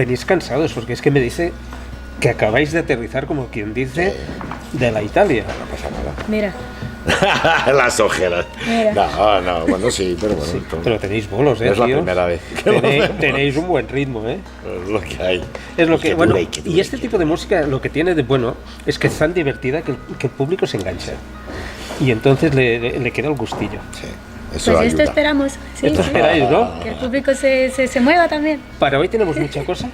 venís cansados, porque es que me dice que acabáis de aterrizar, como quien dice, de la Italia. No pasa nada. Mira. Las ojeras. Mira. No, bueno, sí, pero bueno. Sí, pero tenéis bolos, es la tíos. primera vez que lo vemos. Tenéis un buen ritmo, ¿eh? Es lo que hay. Es lo que, bueno, dure, y este tipo de música lo que tiene de bueno es que es tan divertida que el público se engancha. Y entonces le queda el gustillo. Sí, eso Pues esto ayuda. esperamos. Sí, Esto sí. esperáis, ¿no? Que el público se mueva también. Para hoy tenemos mucha cosa.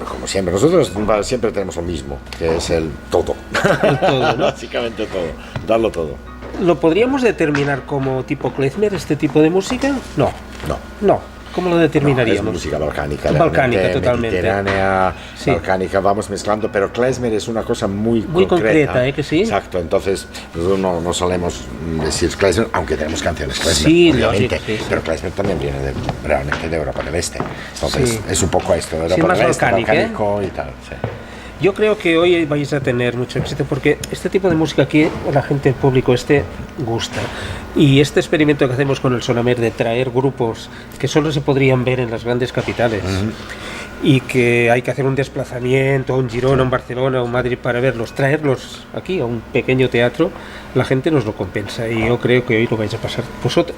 Como siempre, nosotros siempre tenemos lo mismo, que es el todo. El todo, ¿no? Básicamente todo, darlo todo. ¿Lo podríamos determinar como tipo klezmer, este tipo de música? No. No. ¿Cómo lo No, es determinaríamos? música balcánica. Balcánica, realmente, totalmente. Mediterránea, Sí. balcánica, vamos mezclando, pero klezmer es una cosa muy concreta, ¿eh? Que sí. Exacto, entonces nosotros no solemos decir klezmer, aunque tenemos canciones klezmer, Sí, obviamente, lógico, sí. pero klezmer también viene realmente de Europa del Este. Entonces Sí. es un poco esto, de Sí, Europa más del Este, balcánica, balcánico y tal. Sí. Yo creo que hoy vais a tener mucho éxito porque este tipo de música aquí, la gente, el público gusta. Y este experimento que hacemos con el Sonamer de traer grupos que solo se podrían ver en las grandes capitales y que hay que hacer un desplazamiento a un Girona, a un Barcelona, a un Madrid para verlos, traerlos aquí a un pequeño teatro, la gente nos lo compensa y yo creo que hoy lo vais a pasar,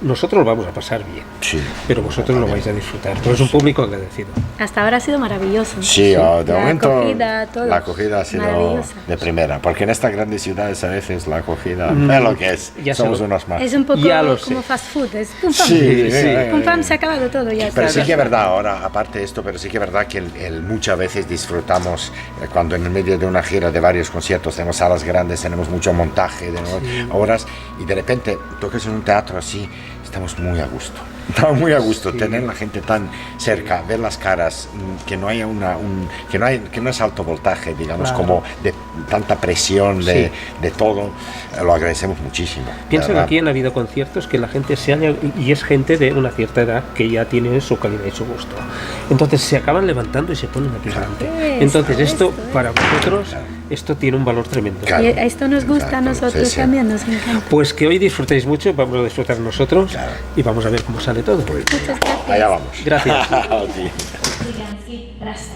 nosotros lo vamos a pasar bien, Sí. pero vosotros lo vais a disfrutar, pero es un público agradecido. Hasta ahora ha sido maravilloso. Sí, de La momento acogida, todo. la acogida ha sido Maravillosa. de primera, porque en estas grandes ciudades a veces la acogida es lo que es, Ya somos sé. unos más. Es un poco Ya lo sé. como fast food, es pum pam. Sí, sí. Pum pam, se ha acabado todo, ya Pero está. sí que es verdad, ahora aparte de esto, pero sí que es verdad que muchas veces disfrutamos cuando en el medio de una gira de varios conciertos tenemos salas grandes, tenemos mucho montaje de horas y de repente tocas en un teatro así, estamos muy a gusto. Estamos muy a gusto, tener la gente tan cerca, ver las caras, que no haya que no es alto voltaje, digamos, Claro. como de tanta presión de todo, lo agradecemos muchísimo. Pienso que ¿verdad? aquí han habido conciertos que la gente y es gente de una cierta edad que ya tiene su calidad y su gusto. Entonces se acaban levantando y se ponen aquí delante. Entonces esto para vosotros, esto tiene un valor tremendo. Claro. Y esto nos gusta a Exacto, nosotros sí, sí. también, nos encanta. Pues que hoy disfrutéis mucho, vamos a disfrutar nosotros Claro. y vamos a ver cómo sale todo. Muchas gracias. Allá vamos. Gracias. Sí. Rasta.